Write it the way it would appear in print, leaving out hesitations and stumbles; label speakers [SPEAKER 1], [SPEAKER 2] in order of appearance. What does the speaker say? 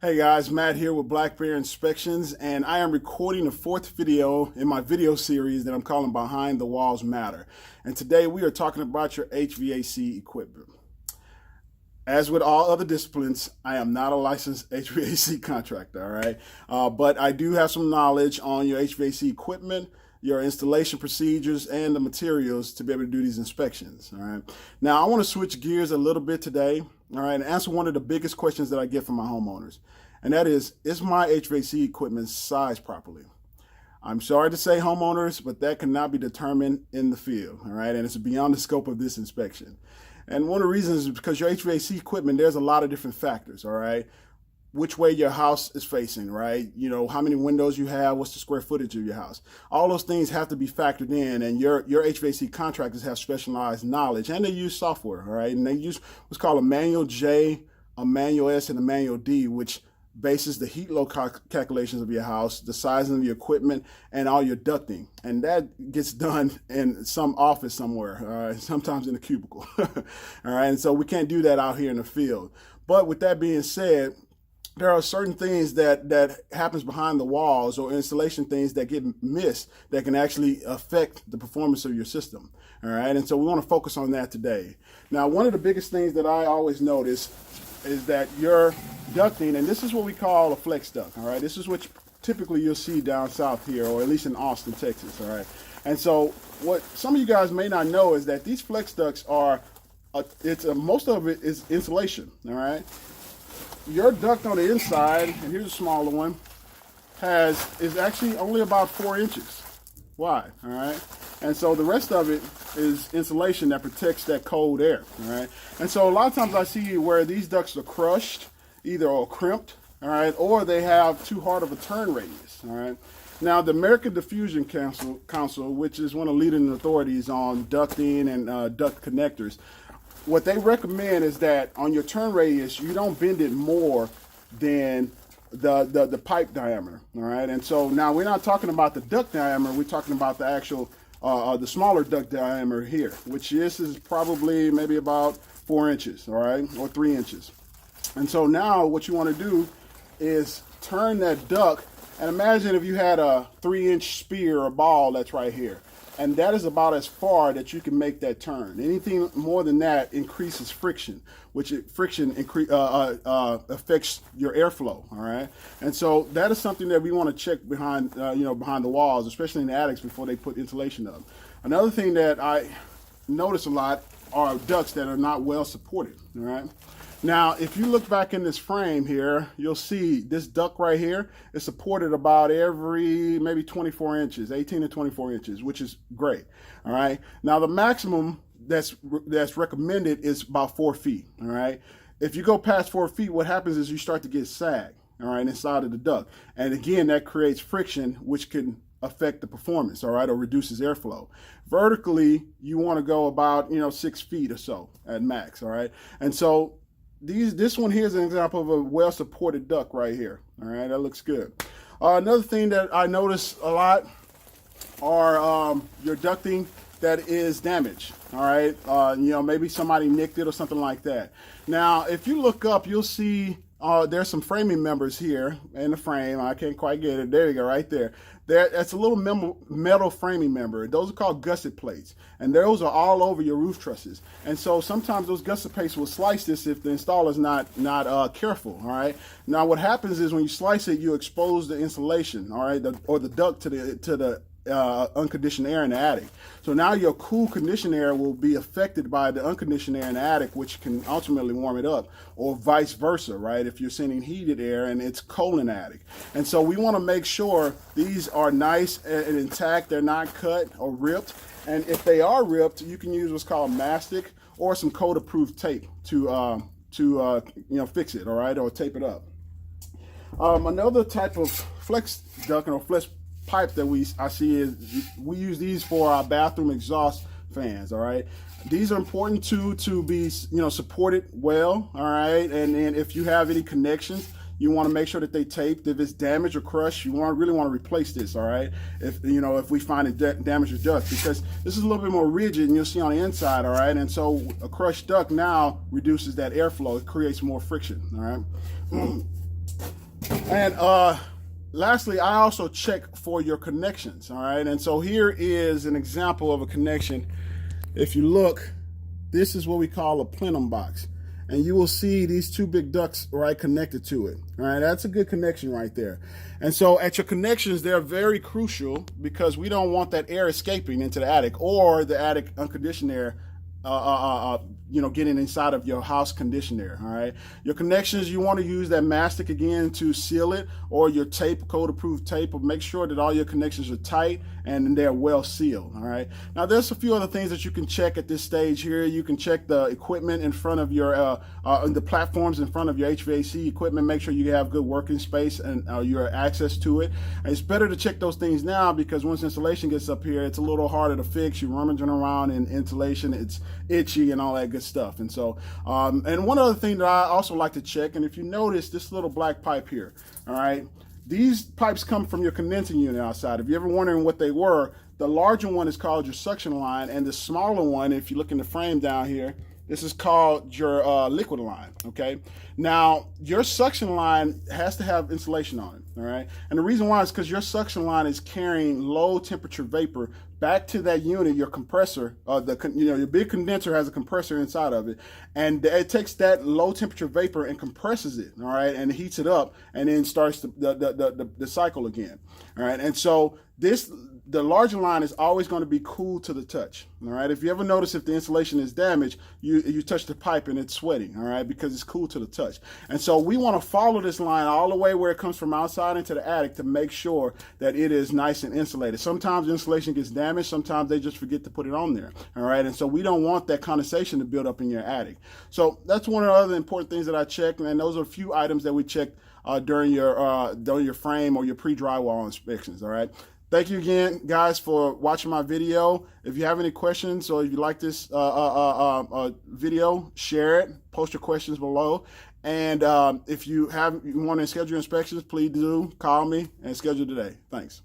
[SPEAKER 1] Hey guys, Matt here with Black Bear Inspections, and I am recording the fourth video in my video series that I'm calling Behind the Walls Matter. And today we are talking about your HVAC equipment. As with all other disciplines, I am not a licensed HVAC contractor, all right? But I do have some knowledge on your HVAC equipment, your installation procedures, and the materials to be able to do these inspections, all right? Now, I want to switch gears a little bit today, all right, and answer one of the biggest questions that I get from my homeowners, and that is my HVAC equipment sized properly? I'm sorry to say, homeowners, but that cannot be determined in the field, all right, and it's beyond the scope of this inspection. And one of the reasons is because your HVAC equipment, there's a lot of different factors, all right? Which way your house is facing, right? You know, how many windows you have, what's the square footage of your house. All those things have to be factored in, and your HVAC contractors have specialized knowledge, and they use software, all right? And they use what's called a manual J, a manual S, and a manual D, which bases the heat load calculations of your house, the size of your equipment, and all your ducting. And that gets done in some office somewhere, sometimes in a cubicle. All right, and so we can't do that out here in the field. But with that being said, there are certain things that happens behind the walls, or installation things that get missed that can actually affect the performance of your system. All right, and so we want to focus on that today. Now, one of the biggest things that I always notice is that your ducting, and this is what we call a flex duct. All right, this is what typically you'll see down south here, or at least in Austin, Texas. All right, and so what some of you guys may not know is that these flex ducts are, most of it is insulation. All right. Your duct on the inside, and here's a smaller one, is actually only about 4 inches wide, all right? And so the rest of it is insulation that protects that cold air, all right? And so a lot of times I see where these ducts are crushed, either or crimped, all right, or they have too hard of a turn radius, all right? Now, the American Diffusion Council, which is one of the leading authorities on ducting and duct connectors, what they recommend is that on your turn radius, you don't bend it more than the pipe diameter, all right? And so now we're not talking about the duct diameter, we're talking about the actual, the smaller duct diameter here, which is probably maybe about 4 inches, all right, or 3 inches. And so now what you want to do is turn that duct, and imagine if you had a 3-inch spear or ball that's right here. And that is about as far that you can make that turn. Anything more than that increases friction, which affects your airflow. All right, and so that is something that we want to check behind, behind the walls, especially in the attics before they put insulation up. Another thing that I notice a lot are ducts that are not well supported. All right. Now, if you look back in this frame here, you'll see this duct right here is supported about every maybe 24 inches, 18 to 24 inches, which is great. All right. Now, the maximum that's recommended is about 4 feet. All right. If you go past 4 feet, what happens is you start to get sag, all right, inside of the duct. And again, that creates friction, which can affect the performance, all right, or reduces airflow. Vertically, you want to go about, 6 feet or so at max, all right. And so this one here is an example of a well-supported duct right here. All right, that looks good. Another thing that I notice a lot are your ducting that is damaged. All right, maybe somebody nicked it or something like that. Now, if you look up, you'll see there's some framing members here in the frame. I can't quite get it. There you go, right there. That's a little metal framing member. Those are called gusset plates, and those are all over your roof trusses. And so sometimes those gusset plates will slice this if the installer's not careful. All right. Now what happens is when you slice it, you expose the insulation, all right, or the duct to the unconditioned air in the attic. So now your cool conditioned air will be affected by the unconditioned air in the attic, which can ultimately warm it up, or vice versa, right? If you're sending heated air and it's cold in the attic. And so we want to make sure these are nice and intact, they're not cut or ripped. And if they are ripped, you can use what's called mastic or some code-approved tape to fix it, all right, or tape it up. Another type of flex duct or flex pipe that I see is we use these for our bathroom exhaust fans. All right, these are important to be supported well. All right, and then if you have any connections, you want to make sure that they taped. If it's damaged or crushed, you really want to replace this. All right, if we find it damaged or duct, because this is a little bit more rigid, and you'll see on the inside. All right, and so a crushed duct now reduces that airflow. It creates more friction. All right. And lastly, I also check for your connections. All right, and so here is an example of a connection. If you look, this is what we call a plenum box, and you will see these two big ducts right connected to it. All right, that's a good connection right there. And so at your connections, they're very crucial because we don't want that air escaping into the attic or the attic unconditioned air getting inside of your house conditioned air. All right, your connections, you want to use that mastic again to seal it, or your tape, code approved tape, but make sure that all your connections are tight and they're well sealed. All right, now there's a few other things that you can check at this stage here. You can check the equipment in front of your the platforms in front of your HVAC equipment. Make sure you have good working space and your access to it. And it's better to check those things now, because once installation gets up here, it's a little harder to fix. You're rummaging around in insulation, it's itchy and all that good stuff. And so and one other thing that I also like to check, and if you notice this little black pipe here, all right, these pipes come from your condensing unit outside. If you're ever wondering what they were, the larger one is called your suction line, and the smaller one, if you look in the frame down here, this is called your liquid line. Okay, now your suction line has to have insulation on it. All right, and the reason why is because your suction line is carrying low temperature vapor back to that unit, your compressor. Your big condenser has a compressor inside of it, and it takes that low temperature vapor and compresses it. All right, and heats it up, and then starts the cycle again. All right, and so the larger line is always going to be cool to the touch. All right, if you ever notice if the insulation is damaged, you touch the pipe and it's sweating. All right, because it's cool to the touch. And so we want to follow this line all the way where it comes from outside into the attic to make sure that it is nice and insulated. Sometimes insulation gets damaged. Sometimes they just forget to put it on there. All right, and so we don't want that condensation to build up in your attic. So that's one of the other important things that I check, and those are a few items that we check during your frame or your pre-drywall inspections. All right. Thank you again, guys, for watching my video. If you have any questions or if you like this video, share it. Post your questions below. And if you want to schedule inspections, please do call me and schedule today. Thanks.